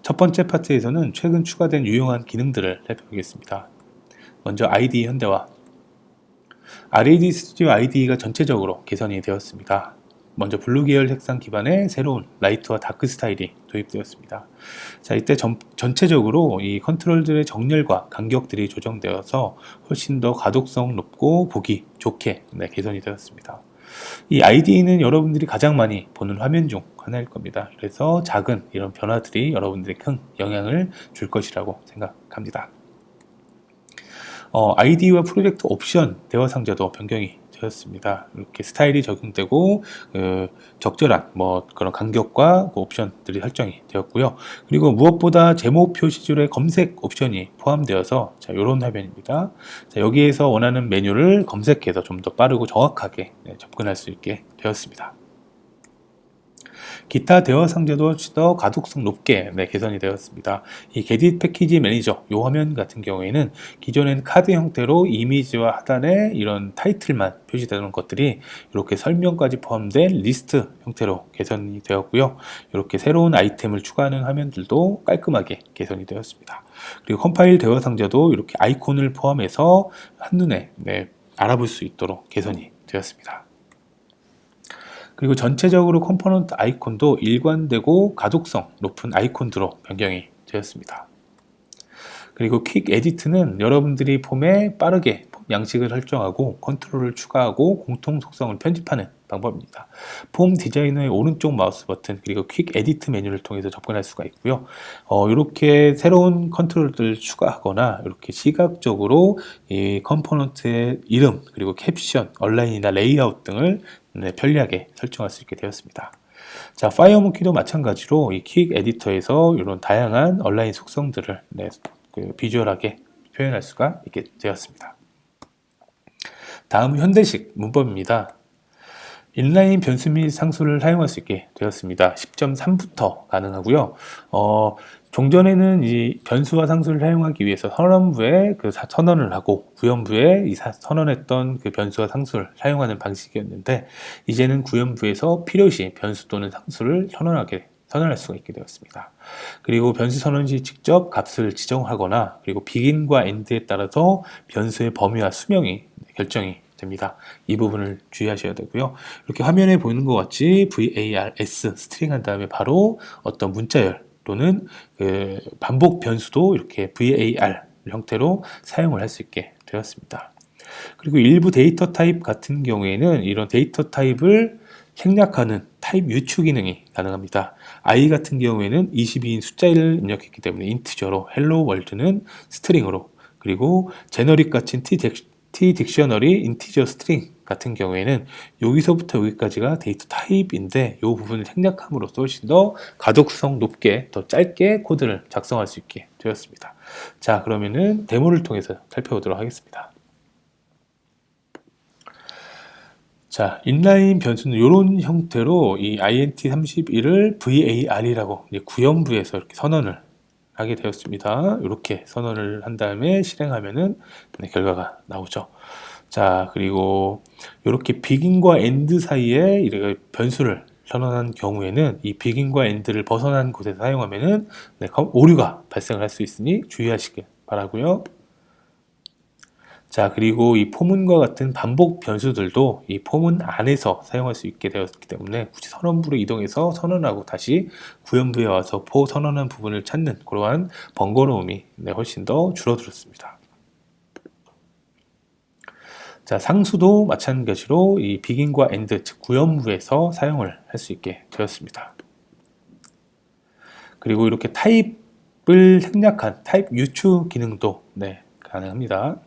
첫 번째 파트에서는 최근 추가된 유용한 기능들을 살펴보겠습니다. 먼저 IDE 현대화. RAD 스튜디오 IDE가 전체적으로 개선이 되었습니다. 먼저 블루 계열 색상 기반의 새로운 라이트와 다크 스타일이 도입되었습니다. 자, 이때 전체적으로 이 컨트롤들의 정렬과 간격들이 조정되어서 훨씬 더 가독성 높고 보기 좋게 개선이 되었습니다. 이 IDE는 여러분들이 가장 많이 보는 화면 중 하나일 겁니다. 그래서 작은 이런 변화들이 여러분들에게 큰 영향을 줄 것이라고 생각합니다. ID와 프로젝트 옵션 대화 상자도 변경이 되었습니다. 이렇게 스타일이 적용되고 적절한 그런 간격과 옵션들이 설정이 되었고요. 그리고 무엇보다 제목 표시줄에 검색 옵션이 포함되어서 이런 화면입니다. 자, 여기에서 원하는 메뉴를 검색해서 좀 더 빠르고 정확하게 접근할 수 있게 되었습니다. 기타 대화 상자도 훨씬 더 가독성 높게 개선이 되었습니다. 이 게딧 패키지 매니저 이 화면 같은 경우에는 기존엔 카드 형태로 이미지와 하단에 이런 타이틀만 표시되는 것들이 이렇게 설명까지 포함된 리스트 형태로 개선이 되었고요. 이렇게 새로운 아이템을 추가하는 화면들도 깔끔하게 개선이 되었습니다. 그리고 컴파일 대화 상자도 이렇게 아이콘을 포함해서 한눈에 알아볼 수 있도록 개선이 되었습니다. 그리고 전체적으로 컴포넌트 아이콘도 일관되고 가독성 높은 아이콘으로 변경이 되었습니다. 그리고 퀵 에디트는 여러분들이 폼에 빠르게 폼 양식을 설정하고 컨트롤을 추가하고 공통 속성을 편집하는 방법입니다. 폼 디자이너의 오른쪽 마우스 버튼 그리고 퀵 에디트 메뉴를 통해서 접근할 수가 있고요. 이렇게 새로운 컨트롤들을 추가하거나 이렇게 시각적으로 이 컴포넌트의 이름 그리고 캡션, 얼라인이나 레이아웃 등을 편리하게 설정할 수 있게 되었습니다. 자, 파이어모키도 마찬가지로 이 퀵 에디터에서 이런 다양한 얼라인 속성들을 비주얼하게 표현할 수가 있게 되었습니다. 다음은 현대식 문법입니다. 인라인 변수 및 상수를 사용할 수 있게 되었습니다. 10.3부터 가능하고요. 종전에는 이 변수와 상수를 사용하기 위해서 선언부에 선언을 하고 구현부에 선언했던 그 변수와 상수를 사용하는 방식이었는데 이제는 구현부에서 필요시 변수 또는 상수를 선언할 수가 있게 되었습니다. 그리고 변수 선언 시 직접 값을 지정하거나 그리고 비긴과 엔드에 따라서 변수의 범위와 수명이 결정이 됩니다. 이 부분을 주의하셔야 되고요. 이렇게 화면에 보이는 것 같이 VARS 스트링 한 다음에 바로 어떤 문자열 또는 반복 변수도 이렇게 VAR 형태로 사용을 할 수 있게 되었습니다. 그리고 일부 데이터 타입 같은 경우에는 이런 데이터 타입을 생략하는 타입 유추 기능이 가능합니다. I 같은 경우에는 22인 숫자를 입력했기 때문에 인티저로, 헬로 월드는 스트링으로, 그리고 제너릭 같은 T 딕셔너리 인티저 스트링 같은 경우에는 여기서부터 여기까지가 데이터 타입인데 이 부분을 생략함으로써 훨씬 더 가독성 높게 더 짧게 코드를 작성할 수 있게 되었습니다. 자, 그러면은 데모를 통해서 살펴보도록 하겠습니다. 자, 인라인 변수는 이런 형태로 이 int31을 var이라고 구현부에서 이렇게 선언을 하게 되었습니다. 이렇게 선언을 한 다음에 실행하면은 결과가 나오죠. 자, 그리고 이렇게 비긴과 엔드 사이에 이렇게 변수를 선언한 경우에는 이 비긴과 엔드를 벗어난 곳에서 사용하면은 오류가 발생을 할 수 있으니 주의하시길 바라고요. 자, 그리고 이 포문과 같은 반복 변수들도 이 포문 안에서 사용할 수 있게 되었기 때문에 굳이 선언부로 이동해서 선언하고 다시 구현부에 와서 선언한 부분을 찾는 그러한 번거로움이 훨씬 더 줄어들었습니다. 자, 상수도 마찬가지로 이 비긴과 엔드, 즉 구현부에서 사용을 할 수 있게 되었습니다. 그리고 이렇게 타입을 생략한 타입 유추 기능도 가능합니다.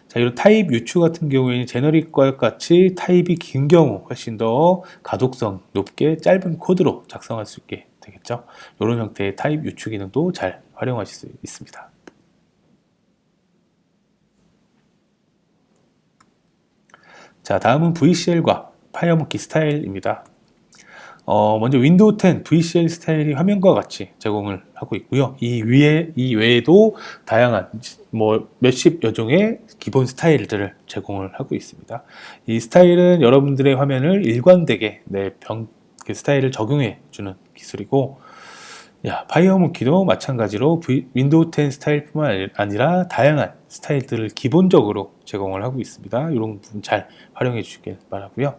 자, 이런 타입 유추 같은 경우에는 제너릭과 같이 타입이 긴 경우 훨씬 더 가독성 높게 짧은 코드로 작성할 수 있게 되겠죠. 이런 형태의 타입 유추 기능도 잘 활용하실 수 있습니다. 자, 다음은 VCL과 파이어모키 스타일입니다. 먼저 윈도우 10 VCL 스타일이 화면과 같이 제공을 하고 있고요. 이 외에도 다양한 몇십여 종의 기본 스타일들을 제공을 하고 있습니다. 이 스타일은 여러분들의 화면을 일관되게 그 스타일을 적용해 주는 기술이고 파이어모키도 마찬가지로 윈도우 10 스타일뿐만 아니라 다양한 스타일들을 기본적으로 제공을 하고 있습니다. 이런 부분 잘 활용해 주시길 바라고요.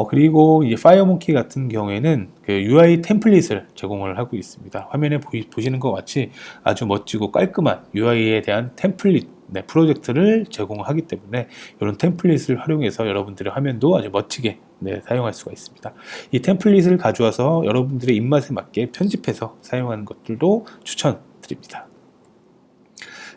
그리고 이제 파이어모키 같은 경우에는 그 UI 템플릿을 제공을 하고 있습니다. 화면에 보시는 것 같이 아주 멋지고 깔끔한 UI에 대한 템플릿 프로젝트를 제공하기 때문에 이런 템플릿을 활용해서 여러분들의 화면도 아주 멋지게 사용할 수가 있습니다. 이 템플릿을 가져와서 여러분들의 입맛에 맞게 편집해서 사용하는 것들도 추천드립니다.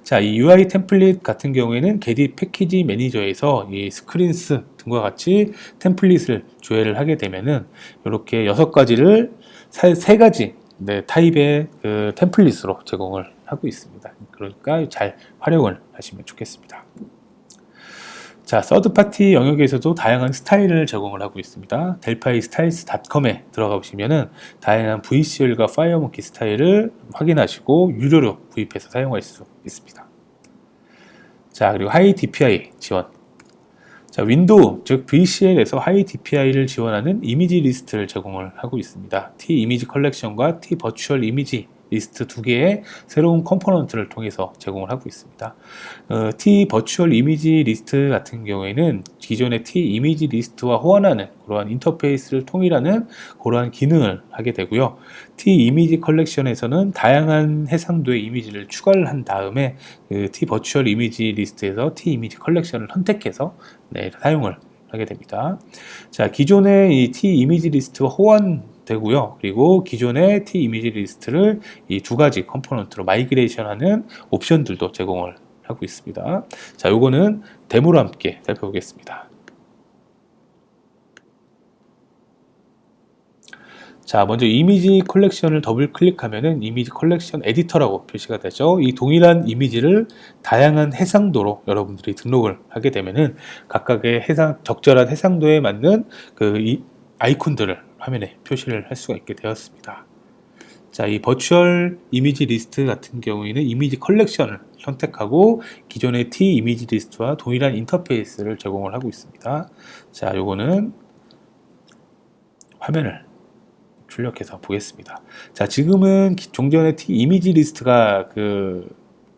자, 이 UI 템플릿 같은 경우에는 게디 패키지 매니저에서 이 스크린스 등과 같이 템플릿을 조회를 하게 되면은 이렇게 6가지를 3가지 타입의 그 템플릿으로 제공을 하고 있습니다. 그러니까 잘 활용을 하시면 좋겠습니다. 자, 서드파티 영역에서도 다양한 스타일을 제공을 하고 있습니다. delphistyles.com에 들어가 보시면은 다양한 VCL과 파이어모키 스타일을 확인하시고 유료로 구입해서 사용할 수 있습니다. 자, 그리고 하이 DPI 지원. 자, 윈도우, 즉 VCL에서 하이 DPI를 지원하는 이미지 리스트를 제공을 하고 있습니다. T 이미지 컬렉션과 T 버추얼 이미지 리스트 2개의 새로운 컴포넌트를 통해서 제공을 하고 있습니다. T 버추얼 이미지 리스트 같은 경우에는 기존의 T 이미지 리스트와 호환하는 그러한 인터페이스를 통일하는 그러한 기능을 하게 되고요. T 이미지 컬렉션에서는 다양한 해상도의 이미지를 추가를 한 다음에 그 T 버추얼 이미지 리스트에서 T 이미지 컬렉션을 선택해서 사용을 하게 됩니다. 자, 기존의 이 T 이미지 리스트와 호환되고요. 그리고 기존의 T 이미지 리스트를 이 2가지 컴포넌트로 마이그레이션하는 옵션들도 제공을 하고 있습니다. 자, 요거는 데모로 함께 살펴보겠습니다. 자, 먼저 이미지 컬렉션을 더블 클릭하면은 이미지 컬렉션 에디터라고 표시가 되죠. 이 동일한 이미지를 다양한 해상도로 여러분들이 등록을 하게 되면은 각각의 적절한 해상도에 맞는 그 아이콘들을 화면에 표시를 할 수가 있게 되었습니다. 자, 이 버추얼 이미지 리스트 같은 경우에는 이미지 컬렉션을 선택하고 기존의 T 이미지 리스트와 동일한 인터페이스를 제공을 하고 있습니다. 자, 요거는 화면을 출력해서 보겠습니다. 자, 지금은 종전의 T 이미지 리스트가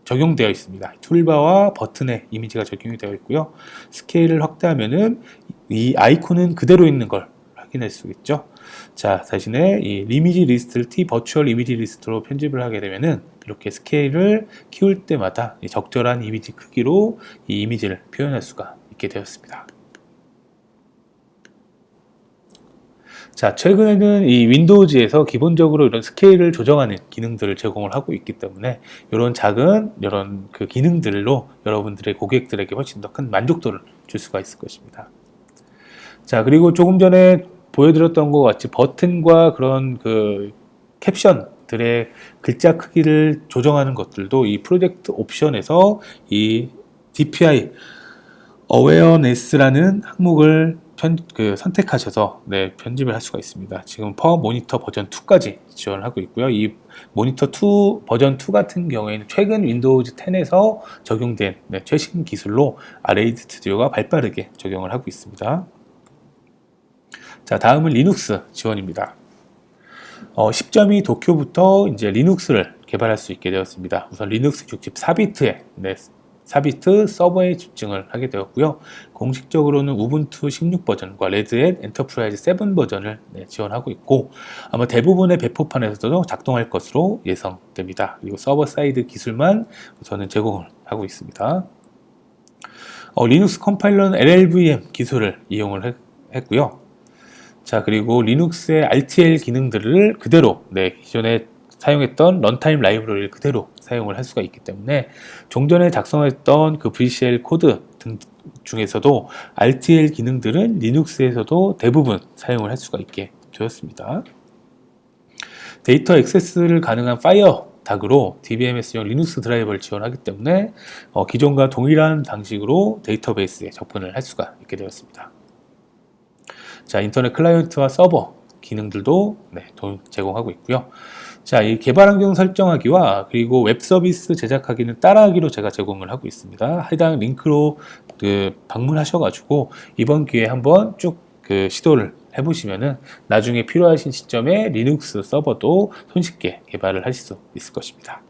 적용되어 있습니다. 툴바와 버튼에 이미지가 적용이 되어 있고요. 스케일을 확대하면은 이 아이콘은 그대로 있는 걸 확인할 수 있죠. 자, 대신에 이 이미지 리스트를 T 버추얼 이미지 리스트로 편집을 하게 되면은 이렇게 스케일을 키울 때마다 적절한 이미지 크기로 이 이미지를 표현할 수가 있게 되었습니다. 자, 최근에는 이 윈도우즈에서 기본적으로 이런 스케일을 조정하는 기능들을 제공을 하고 있기 때문에 이런 작은 그 기능들로 여러분들의 고객들에게 훨씬 더 큰 만족도를 줄 수가 있을 것입니다. 자, 그리고 조금 전에 보여드렸던 것 같이 버튼과 그런 그 캡션들의 글자 크기를 조정하는 것들도 이 프로젝트 옵션에서 이 DPI Awareness라는 항목을 선택하셔서 편집을 할 수가 있습니다. 지금 파워 모니터 버전 2까지 지원을 하고 있고요. 이 모니터 2 버전 2 같은 경우에는 최근 윈도우즈 10에서 적용된 최신 기술로 RAID 스튜디오가 발빠르게 적용을 하고 있습니다. 자, 다음은 리눅스 지원입니다. 10.2 도쿄부터 이제 리눅스를 개발할 수 있게 되었습니다. 우선 리눅스 64비트에 4비트 서버에 집중을 하게 되었고요. 공식적으로는 우분투 16 버전과 레드햇 엔터프라이즈 7 버전을 지원하고 있고 아마 대부분의 배포판에서도 작동할 것으로 예상됩니다. 그리고 서버 사이드 기술만 우선은 제공을 하고 있습니다. 리눅스 컴파일러는 LLVM 기술을 이용을 했고요. 자, 그리고 리눅스의 RTL 기능들을 그대로 기존에 사용했던 런타임 라이브러리를 그대로 사용을 할 수가 있기 때문에 종전에 작성했던 그 VCL 코드 등 중에서도 RTL 기능들은 리눅스에서도 대부분 사용을 할 수가 있게 되었습니다. 데이터 액세스를 가능한 파이어 닥으로 DBMS용 리눅스 드라이버를 지원하기 때문에 기존과 동일한 방식으로 데이터베이스에 접근을 할 수가 있게 되었습니다. 자, 인터넷 클라이언트와 서버 기능들도 제공하고 있고요. 자, 이 개발 환경 설정하기와 그리고 웹 서비스 제작하기는 따라하기로 제가 제공을 하고 있습니다. 해당 링크로 방문하셔가지고 이번 기회에 한번 쭉 그 시도를 해보시면은 나중에 필요하신 시점에 리눅스 서버도 손쉽게 개발을 하실 수 있을 것입니다.